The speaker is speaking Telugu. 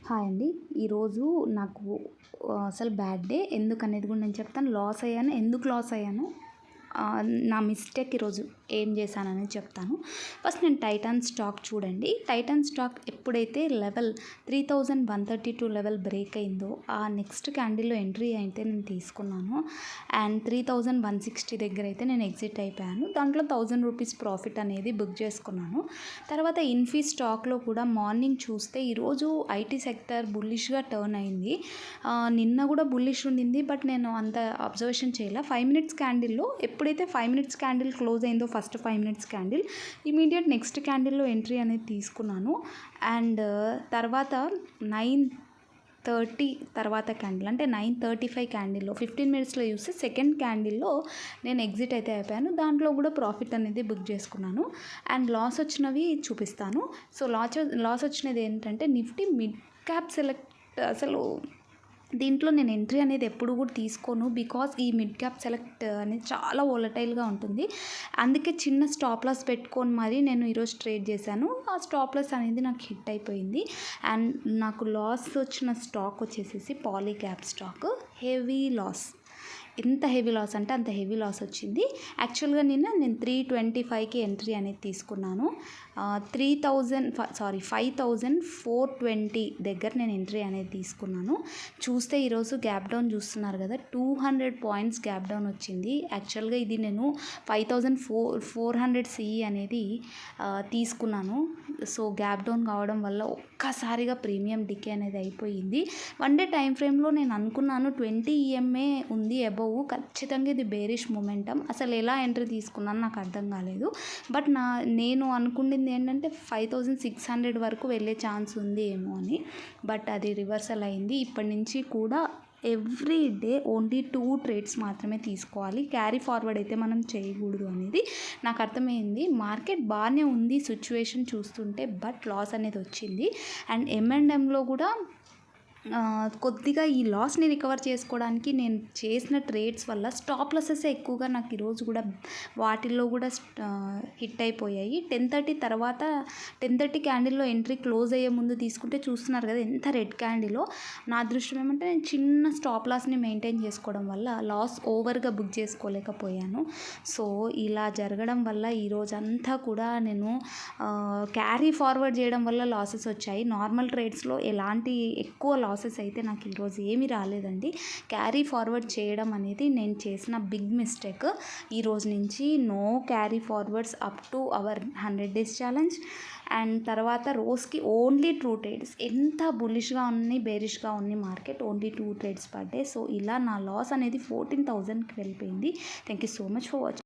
హాయ్ అండి. ఈరోజు నాకు అసలు బ్యాడ్ డే. ఎందుకనేది కూడా నేను చెప్తాను. లాస్ అయ్యాను. ఎందుకు లాస్ అయ్యాను, నా మిస్టేక్ ఈరోజు ఏం చేశాననేది చెప్తాను. ఫస్ట్ నేను టైటాన్ స్టాక్ చూడండి. టైటాన్ స్టాక్ ఎప్పుడైతే లెవెల్ 3132 లెవెల్ బ్రేక్ అయిందో ఆ నెక్స్ట్ క్యాండిల్లో ఎంట్రీ అయితే నేను తీసుకున్నాను. అండ్ 3160 దగ్గర అయితే నేను ఎగ్జిట్ అయిపోయాను. దాంట్లో 1000 రూపీస్ ప్రాఫిట్ అనేది బుక్ చేసుకున్నాను. తర్వాత ఇన్ఫీ స్టాక్లో కూడా మార్నింగ్ చూస్తే ఈరోజు ఐటీ సెక్టర్ బుల్లిష్గా టర్న్ అయింది. నిన్న కూడా బుల్లిష్ ఉండింది, బట్ నేను అంత అబ్జర్వేషన్ చేయలే. 5 మినిట్స్ క్యాండిల్లో ఎప్పుడైతే 5 మినిట్స్ క్యాండిల్ క్లోజ్ అయిందో first 5 minutes candle immediate next క్యాండిల్లో ఎంట్రీ అనేది తీసుకున్నాను. అండ్ తర్వాత 9:30 తర్వాత క్యాండిల్ అంటే 9:35 క్యాండిల్లో 15 మినిట్స్లో చూస్తే సెకండ్ క్యాండిల్లో నేను ఎగ్జిట్ అయితే అయిపోయాను. దాంట్లో కూడా ప్రాఫిట్ అనేది బుక్ చేసుకున్నాను. అండ్ లాస్ వచ్చినవి చూపిస్తాను. సో లాస్ వచ్చినది ఏంటంటే నిఫ్టీ మిడ్ క్యాప్ సెలెక్ట్. అసలు దీంట్లో నేను ఎంట్రీ అనేది ఎప్పుడు కూడా తీసుకోను, బికాజ్ ఈ మిడ్ క్యాప్ సెలెక్ట్ అనేది చాలా వోలటైల్గా ఉంటుంది. అందుకే చిన్న స్టాప్ లాస్ పెట్టుకొని మరి నేను ఈరోజు ట్రేడ్ చేశాను. ఆ స్టాప్ లాస్ అనేది నాకు హిట్ అయిపోయింది. అండ్ నాకు లాస్ వచ్చిన స్టాక్ వచ్చేసేసి Polycab stock. Heavy loss, ఎంత హెవీ లాస్ అంటే అంత హెవీ లాస్ వచ్చింది. యాక్చువల్గా నేను 325కి ఎంట్రీ అనేది తీసుకున్నాను. 5420 దగ్గర నేను ఎంట్రీ అనేది తీసుకున్నాను. చూస్తే ఈరోజు గ్యాప్ డౌన్ చూస్తున్నారు కదా, 200 పాయింట్స్ గ్యాప్ డౌన్ వచ్చింది. యాక్చువల్గా ఇది నేను 5400 సిఈ అనేది తీసుకున్నాను. సో గ్యాప్ డౌన్ కావడం వల్ల ఒక్కసారిగా ప్రీమియం డికే అనేది అయిపోయింది. 1 డే టైం ఫ్రేమ్లో నేను అనుకున్నాను 20 ఈఎంఏ ఉంది అబౌవ్, ఖచ్చితంగా ఇది బేరిష్ మొమెంటం. అసలు ఎలా ఎంట్రీ తీసుకున్నాను నాకు అర్థం కాలేదు. బట్ నేను అనుకున్నది ఏంటంటే 5600 వరకు వెళ్ళే ఛాన్స్ ఉంది ఏమో అని. బట్ అది రివర్సల్ అయింది. ఇప్పటి నుంచి కూడా ఎవ్రీ డే ఓన్లీ 2 ట్రేడ్స్ మాత్రమే తీసుకోవాలి. క్యారీ ఫార్వర్డ్ అయితే మనం చేయకూడదు అనేది నాకు అర్థమైంది. మార్కెట్ బాగానే ఉంది సిచ్యువేషన్ చూస్తుంటే, బట్ లాస్ అనేది వచ్చింది. అండ్ M&Mలో కూడా కొద్దిగా ఈ లాస్ని రికవర్ చేసుకోవడానికి నేను చేసిన ట్రేడ్స్ వల్ల స్టాప్ లాసెస్ ఎక్కువగా నాకు ఈరోజు కూడా వాటిల్లో కూడా హిట్ అయిపోయాయి. 10:30 తర్వాత 10:30 క్యాండిల్లో ఎంట్రీ క్లోజ్ అయ్యే ముందు తీసుకుంటే చూస్తున్నారు కదా ఎంత రెడ్ క్యాండిల్లో. నా అదృష్టం ఏమంటే నేను చిన్న స్టాప్ లాస్ని మెయింటైన్ చేసుకోవడం వల్ల లాస్ ఓవర్గా బుక్ చేసుకోలేకపోయాను. సో ఇలా జరగడం వల్ల ఈరోజు అంతా కూడా నేను క్యారీ ఫార్వర్డ్ చేయడం వల్ల లాసెస్ వచ్చాయి. నార్మల్ ట్రేడ్స్లో ఎలాంటి ఎక్కువ లాసెస్ అయితే నాకు ఈరోజు ఏమీ రాలేదండి. క్యారీ ఫార్వర్డ్ చేయడం అనేది నేను చేసిన బిగ్ మిస్టేక్. ఈరోజు నుంచి no carry forwards up to our 100 days challenge. And తర్వాత రోజుకి ఓన్లీ 2 ట్రేడ్స్. ఎంత బుల్లిష్గా ఉంది బేరిష్గా ఉంది market, only 2 trades per day. So ఇలా నా లాస్ అనేది 14,000కి వెళ్ళిపోయింది. Thank you so much for watching.